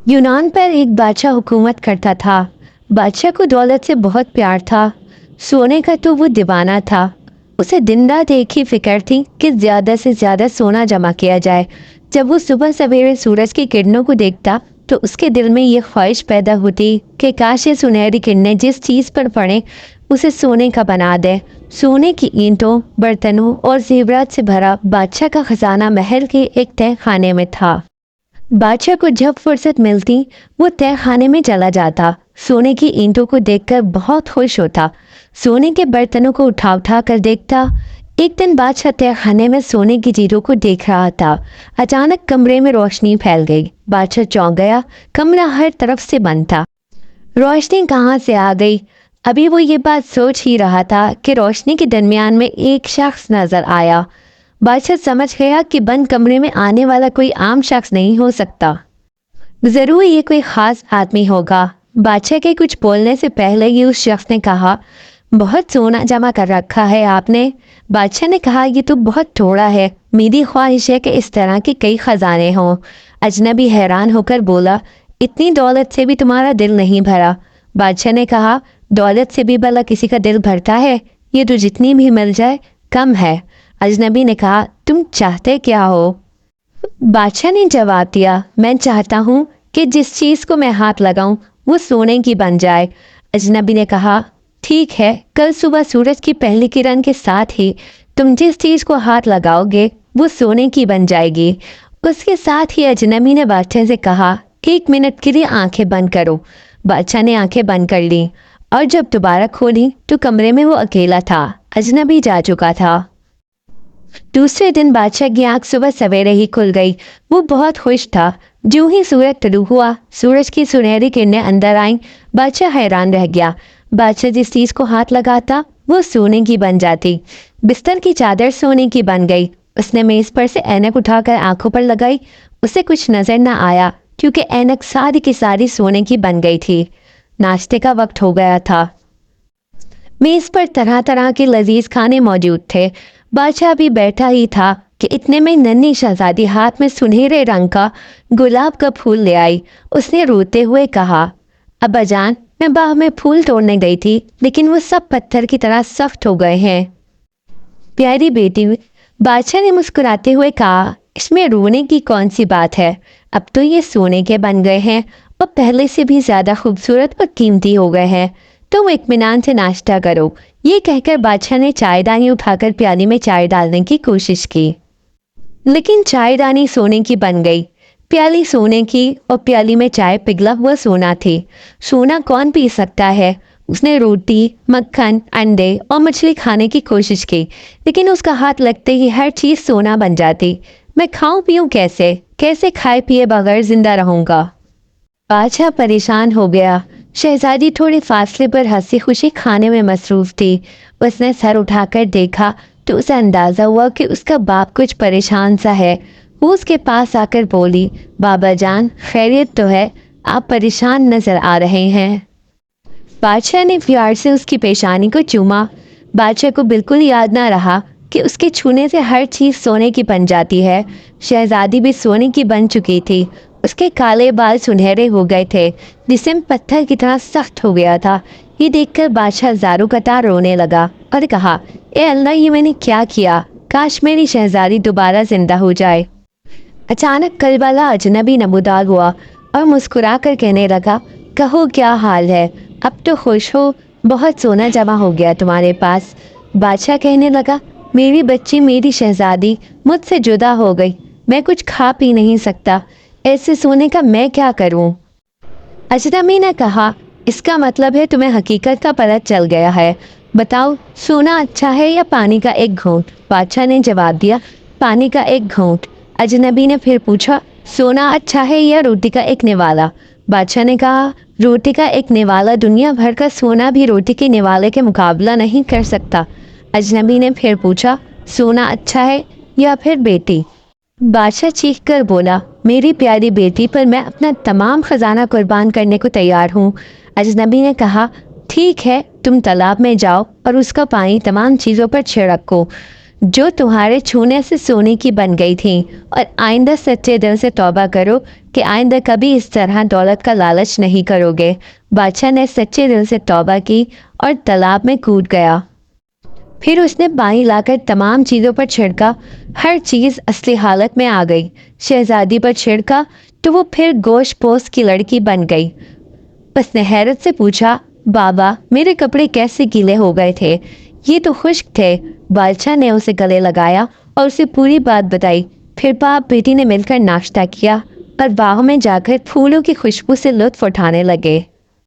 यूनान पर एक बादशाह हुकूमत करता था। बादशाह को दौलत से बहुत प्यार था। सोने का तो वो दीवाना था। उसे दिन रात एक ही फिक्र थी कि ज़्यादा से ज़्यादा सोना जमा किया जाए। जब वो सुबह सवेरे सूरज की किरणों को देखता तो उसके दिल में ये ख्वाहिश पैदा होती कि काश ये सुनहरी किरणें जिस चीज़ पर पड़ें उसे सोने का बना दे। सोने की ईंटों, बर्तनों और जेवरात से भरा बादशाह का खजाना महल के एक तय खाने में था। बादशाह को जब फुर्सत मिलती वो तय खाने में चला जाता। सोने की ईंटों को देखकर बहुत खुश होता। सोने के बर्तनों को उठा उठा कर देखता। एक दिन बादशाह तय खाने में सोने की चीज़ों को देख रहा था। अचानक कमरे में रोशनी फैल गई। बादशाह चौंक गया। कमरा हर तरफ से बंद था। रोशनी कहाँ से आ गई? अभी वो ये बात सोच ही रहा था कि रोशनी के दरमियान में एक शख्स नजर आया। बादशाह समझ गया कि बंद कमरे में आने वाला कोई आम शख्स नहीं हो सकता। जरूर ये कोई खास आदमी होगा। बादशाह के कुछ बोलने से पहले ही उस शख्स ने कहा, बहुत सोना जमा कर रखा है आपने। बादशाह ने कहा, ये तो बहुत थोड़ा है। मेरी ख्वाहिश है कि इस तरह के कई खजाने हों। अजनबी हैरान होकर बोला, इतनी दौलत से भी तुम्हारा दिल नहीं भरा? बादशाह ने कहा, दौलत से भी भला किसी का दिल भरता है? ये तो जितनी भी मिल जाए कम है। अजनबी ने कहा, तुम चाहते क्या हो? बादशाह ने जवाब दिया, मैं चाहता हूँ कि जिस चीज़ को मैं हाथ लगाऊं वो सोने की बन जाए। अजनबी ने कहा, ठीक है, कल सुबह सूरज की पहली किरण के साथ ही तुम जिस चीज़ को हाथ लगाओगे वो सोने की बन जाएगी। उसके साथ ही अजनबी ने बादशाह से कहा, 1 मिनट के लिए आंखें बंद करो। बादशाह ने आंखें बंद कर ली और जब दोबारा खोली तो कमरे में वो अकेला था। अजनबी जा चुका था। दूसरे दिन बादशाह की आंख सुबह सवेरे ही खुल गई। वो बहुत खुश था। जो ही सूरज तुलू हुआ, सूरज की सुनहरी किरणें अंदर आईं। बादशाह हैरान रह गया। बादशाह जिस चीज़ को हाथ लगाता वो सोने की बन जाती। बिस्तर की चादर सोने की बन गई। उसने मेज़ पर से ऐनक उठाकर आंखों पर लगाई। उसे कुछ नजर न आया क्योंकि ऐनक सारी की सारी सोने की बन गई थी। नाश्ते का वक्त हो गया था। मेज़ पर तरह तरह के लजीज खाने मौजूद थे। बादशाह भी बैठा ही था कि इतने में नन्ही शहजादी हाथ में सुनहरे रंग का गुलाब का फूल ले आई। उसने रोते हुए कहा, अब्बाजान, मैं बाग में फूल तोड़ने गई थी लेकिन वो सब पत्थर की तरह सख्त हो गए हैं। प्यारी बेटी, बादशाह ने मुस्कुराते हुए कहा, इसमें रोने की कौन सी बात है? अब तो ये सोने के बन गए हैं और पहले से भी ज़्यादा खूबसूरत और कीमती हो गए हैं। तुम इत्मीनान से नाश्ता करो। ये कहकर बादशाह ने चायदानी उठाकर प्याली में चाय डालने की कोशिश की, लेकिन चायदानी सोने की बन गई। प्याली सोने की और प्याली में चाय पिघला हुआ सोना थी। सोना कौन पी सकता है? उसने रोटी, मक्खन, अंडे और मछली खाने की कोशिश की, लेकिन उसका हाथ लगते ही हर चीज़ सोना बन जाती। मैं खाऊं पीऊं कैसे? कैसे खाए पिए बगैर जिंदा रहूंगा? बादशाह परेशान हो गया। शहजादी थोड़े फासले पर हंसी खुशी खाने में मसरूफ थी। उसने सर उठाकर देखा तो उसे अंदाज़ा हुआ कि उसका बाप कुछ परेशान सा है। वो उसके पास आकर बोली, बाबा जान, खैरियत तो है? आप परेशान नजर आ रहे हैं। बादशाह ने प्यार से उसकी पेशानी को चूमा। बादशाह को बिल्कुल याद ना रहा कि उसके छूने से हर चीज़ सोने की बन जाती है। शहजादी भी सोने की बन चुकी थी। उसके काले बाल सुनहरे हो गए थे। जिस्म पत्थर की तरह सख्त हो गया था। ये देखकर बादशाह ज़ारू कतार रोने लगा और कहा, ए अल्लाह, ये मैंने क्या किया? काश मेरी शहजादी दोबारा जिंदा हो जाए। अचानक कलवाला अजनबी नमूदार हुआ और मुस्कुरा कर कहने लगा, कहो क्या हाल है? अब तो खुश हो? बहुत सोना जमा हो गया तुम्हारे पास। बादशाह कहने लगा, मेरी बच्ची, मेरी शहजादी मुझसे जुदा हो गई। मैं कुछ खा पी नहीं सकता। ऐसे सोने का मैं क्या करूं? अजनबी ने कहा, इसका मतलब है तुम्हें हकीकत का पता चल गया है। बताओ, सोना अच्छा है या पानी का एक घूंट? बादशाह ने जवाब दिया, पानी का एक घूंट। अजनबी ने फिर पूछा, सोना अच्छा है या रोटी का एक निवाला? बादशाह ने कहा, रोटी का एक निवाला दुनिया भर का सोना भी रोटी के निवाले के मुकाबला नहीं कर सकता। अजनबी ने फिर पूछा, सोना अच्छा है या फिर बेटी? बादशाह चीख कर बोला, मेरी प्यारी बेटी पर मैं अपना तमाम खजाना कुर्बान करने को तैयार हूँ। अजनबी ने कहा, ठीक है, तुम तालाब में जाओ और उसका पानी तमाम चीज़ों पर छिड़को जो तुम्हारे छूने से सोने की बन गई थी, और आइंदा सच्चे दिल से तौबा करो کہ آئندہ کبھی اس طرح دولت کا لالچ نہیں کرو گے۔ بادشاہ نے سچے دل سے توبہ کی اور تالاب میں کود گیا۔ پھر اس نے پانی لا کر تمام چیزوں پر چھڑکا، ہر چیز اصلی حالت میں آ گئی۔ شہزادی پر چھڑکا تو وہ پھر گوشت پوست کی لڑکی بن گئی۔ اس نے حیرت سے پوچھا، بابا میرے کپڑے کیسے گیلے ہو گئے تھے؟ یہ تو خشک تھے۔ بادشاہ نے اسے گلے لگایا اور اسے پوری بات بتائی۔ پھر باپ بیٹی نے مل کر ناشتہ کیا اور باغوں میں جا کر پھولوں کی خوشبو سے لطف اٹھانے لگے۔